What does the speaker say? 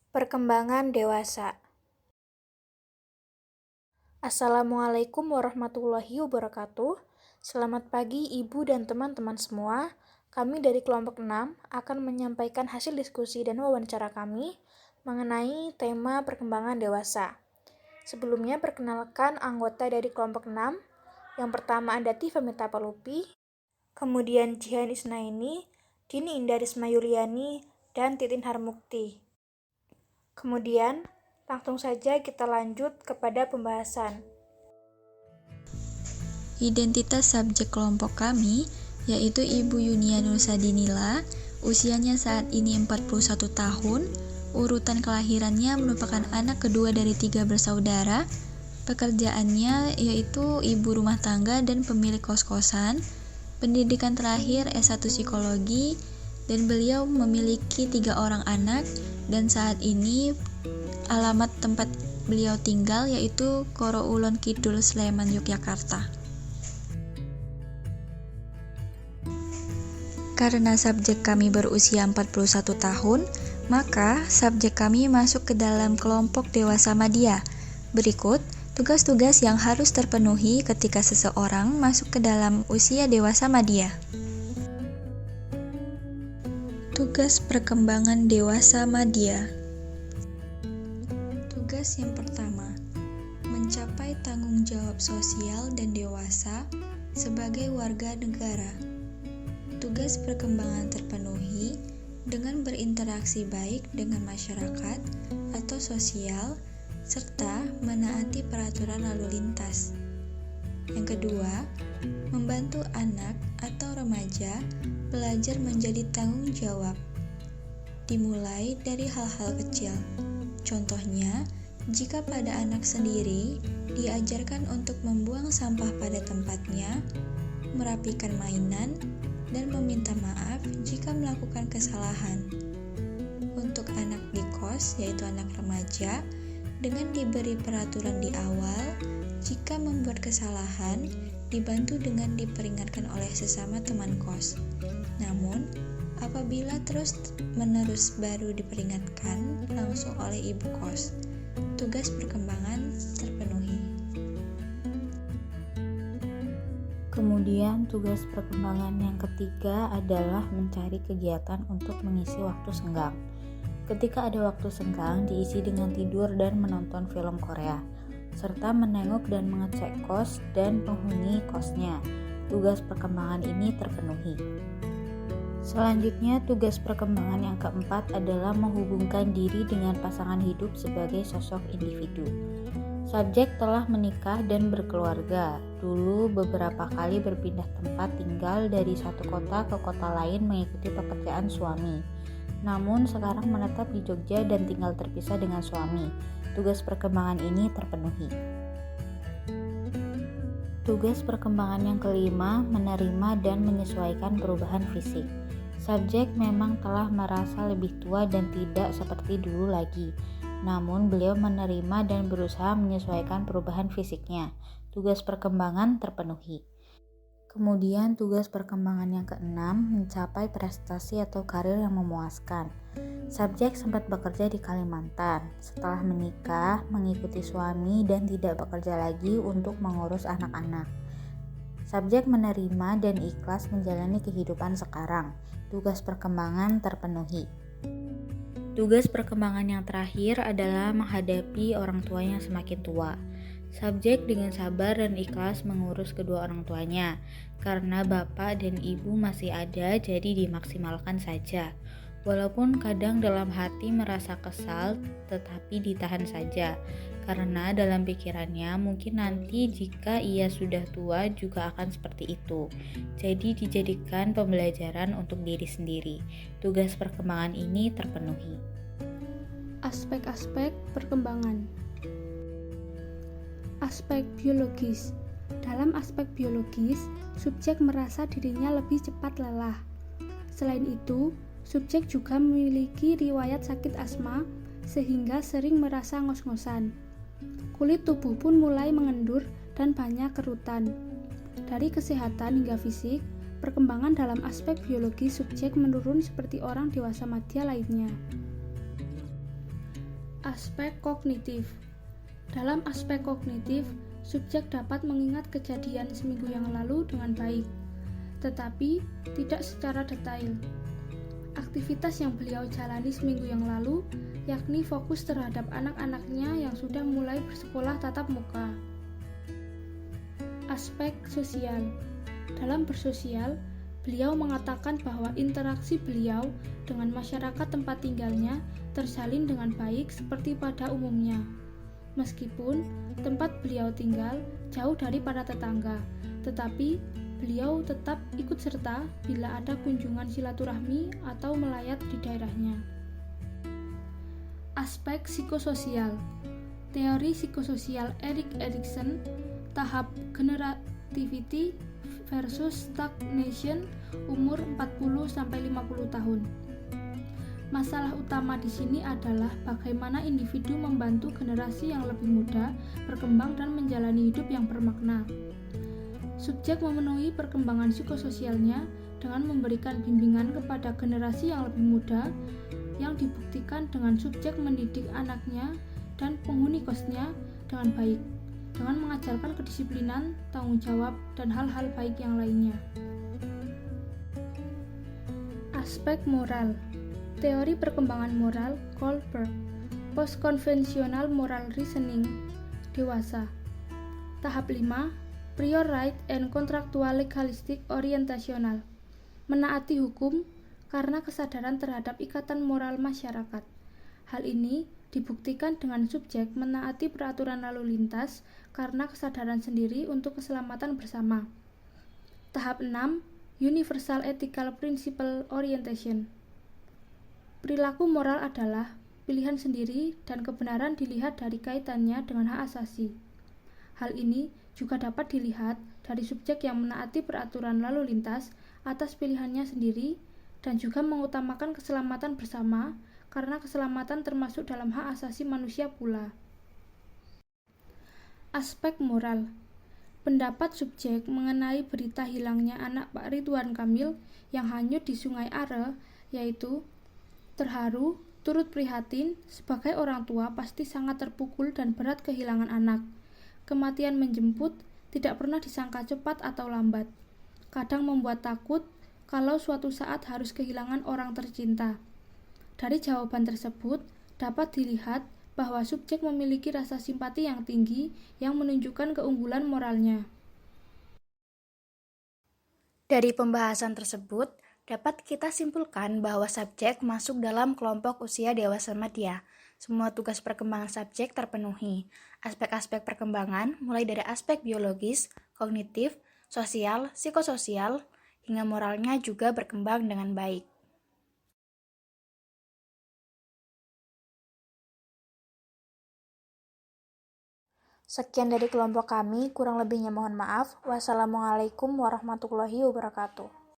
Perkembangan dewasa. Assalamualaikum warahmatullahi wabarakatuh. Selamat pagi Ibu dan teman-teman semua. Kami dari kelompok 6 akan menyampaikan hasil diskusi dan wawancara kami mengenai tema perkembangan dewasa. Sebelumnya perkenalkan anggota dari kelompok 6. Yang pertama ada Tifa Mitapalupi, kemudian Jihan Isnaini, Dini Indarisma Yuliani, dan Titin Harmukti. Kemudian, langsung saja kita lanjut kepada pembahasan. Identitas subjek kelompok kami yaitu Ibu Yunia Nursadinila, usianya saat ini 41 tahun, urutan kelahirannya merupakan anak kedua dari 3 bersaudara, pekerjaannya yaitu ibu rumah tangga dan pemilik kos-kosan, pendidikan terakhir S1 Psikologi, dan beliau memiliki 3 orang anak, dan saat ini alamat tempat beliau tinggal yaitu Koro Ulon Kidul, Sleman, Yogyakarta. Karena subjek kami berusia 41 tahun, maka subjek kami masuk ke dalam kelompok dewasa madya. Berikut tugas-tugas yang harus terpenuhi ketika seseorang masuk ke dalam usia dewasa madya. Tugas perkembangan dewasa madya. Tugas yang pertama, mencapai tanggung jawab sosial dan dewasa sebagai warga negara. Tugas perkembangan terpenuhi dengan berinteraksi baik dengan masyarakat atau sosial serta menaati peraturan lalu lintas. Yang kedua, membantu anak atau remaja belajar menjadi tanggung jawab. Dimulai dari hal-hal kecil. Contohnya, jika pada anak sendiri diajarkan untuk membuang sampah pada tempatnya, merapikan mainan, dan meminta maaf jika melakukan kesalahan. Untuk anak di kos, yaitu anak remaja, dengan diberi peraturan di awal, jika membuat kesalahan, dibantu dengan diperingatkan oleh sesama teman kos. Namun, apabila terus-menerus baru diperingatkan langsung oleh ibu kos, tugas perkembangan terpenuhi. Kemudian tugas perkembangan yang ketiga adalah mencari kegiatan untuk mengisi waktu senggang. Ketika ada waktu senggang diisi dengan tidur dan menonton film Korea, serta menengok dan mengecek kos dan penghuni kosnya. Tugas perkembangan ini terpenuhi. Selanjutnya, tugas perkembangan yang keempat adalah menghubungkan diri dengan pasangan hidup sebagai sosok individu. Subjek telah menikah dan berkeluarga. Dulu beberapa kali berpindah tempat tinggal dari satu kota ke kota lain mengikuti pekerjaan suami. Namun sekarang menetap di Jogja dan tinggal terpisah dengan suami. Tugas perkembangan ini terpenuhi. Tugas perkembangan yang kelima, menerima dan menyesuaikan perubahan fisik. Subjek memang telah merasa lebih tua dan tidak seperti dulu lagi. Namun beliau menerima dan berusaha menyesuaikan perubahan fisiknya. Tugas perkembangan terpenuhi. Kemudian tugas perkembangan yang keenam, mencapai prestasi atau karir yang memuaskan. Subjek sempat bekerja di Kalimantan. Setelah menikah, mengikuti suami dan tidak bekerja lagi untuk mengurus anak-anak. Subjek menerima dan ikhlas menjalani kehidupan sekarang. Tugas perkembangan terpenuhi. Tugas perkembangan yang terakhir adalah menghadapi orang tua yang semakin tua. Subjek dengan sabar dan ikhlas mengurus kedua orang tuanya. Karena bapak dan ibu masih ada, jadi dimaksimalkan saja. Walaupun kadang dalam hati merasa kesal, tetapi ditahan saja. Karena dalam pikirannya mungkin nanti jika ia sudah tua juga akan seperti itu. Jadi dijadikan pembelajaran untuk diri sendiri. Tugas perkembangan ini terpenuhi. Aspek-aspek perkembangan. Aspek biologis. Dalam aspek biologis, subjek merasa dirinya lebih cepat lelah. Selain itu, subjek juga memiliki riwayat sakit asma sehingga sering merasa ngos-ngosan. Kulit tubuh pun mulai mengendur dan banyak kerutan. Dari kesehatan hingga fisik, perkembangan dalam aspek biologi subjek menurun seperti orang dewasa madya lainnya. Aspek kognitif. Dalam aspek kognitif, subjek dapat mengingat kejadian seminggu yang lalu dengan baik, tetapi tidak secara detail. Aktivitas yang beliau jalani seminggu yang lalu, yakni fokus terhadap anak-anaknya yang sudah mulai bersekolah tatap muka. Aspek sosial. Dalam bersosial, beliau mengatakan bahwa interaksi beliau dengan masyarakat tempat tinggalnya terjalin dengan baik seperti pada umumnya. Meskipun tempat beliau tinggal jauh dari para tetangga, tetapi beliau tetap ikut serta bila ada kunjungan silaturahmi atau melayat di daerahnya. Aspek psikososial. Teori psikososial Erik Erikson, tahap generativity versus stagnation, umur 40-50 tahun. Masalah utama di sini adalah bagaimana individu membantu generasi yang lebih muda berkembang dan menjalani hidup yang bermakna. Subjek memenuhi perkembangan psikososialnya dengan memberikan bimbingan kepada generasi yang lebih muda, yang dibuktikan dengan subjek mendidik anaknya dan penghuni kosnya dengan baik, dengan mengajarkan kedisiplinan, tanggung jawab, dan hal-hal baik yang lainnya. Aspek moral. Teori perkembangan moral Goldberg, Post-Conventional Moral Reasoning, dewasa. Tahap 5, Prior Right and Contractual Legalistic Orientational, menaati hukum karena kesadaran terhadap ikatan moral masyarakat. Hal ini dibuktikan dengan subjek menaati peraturan lalu lintas karena kesadaran sendiri untuk keselamatan bersama. Tahap 6, Universal Ethical Principle Orientation. Perilaku moral adalah pilihan sendiri dan kebenaran dilihat dari kaitannya dengan hak asasi. Hal ini juga dapat dilihat dari subjek yang menaati peraturan lalu lintas atas pilihannya sendiri dan juga mengutamakan keselamatan bersama karena keselamatan termasuk dalam hak asasi manusia pula. Aspek moral. Pendapat subjek mengenai berita hilangnya anak Pak Ridwan Kamil yang hanyut di Sungai Are, yaitu terharu, turut prihatin, sebagai orang tua pasti sangat terpukul dan berat kehilangan anak. Kematian menjemput, tidak pernah disangka cepat atau lambat. Kadang membuat takut kalau suatu saat harus kehilangan orang tercinta. Dari jawaban tersebut, dapat dilihat bahwa subjek memiliki rasa simpati yang tinggi yang menunjukkan keunggulan moralnya. Dari pembahasan tersebut, dapat kita simpulkan bahwa subjek masuk dalam kelompok usia dewasa madya. Semua tugas perkembangan subjek terpenuhi. Aspek-aspek perkembangan mulai dari aspek biologis, kognitif, sosial, psikososial, hingga moralnya juga berkembang dengan baik. Sekian dari kelompok kami, kurang lebihnya mohon maaf. Wassalamualaikum warahmatullahi wabarakatuh.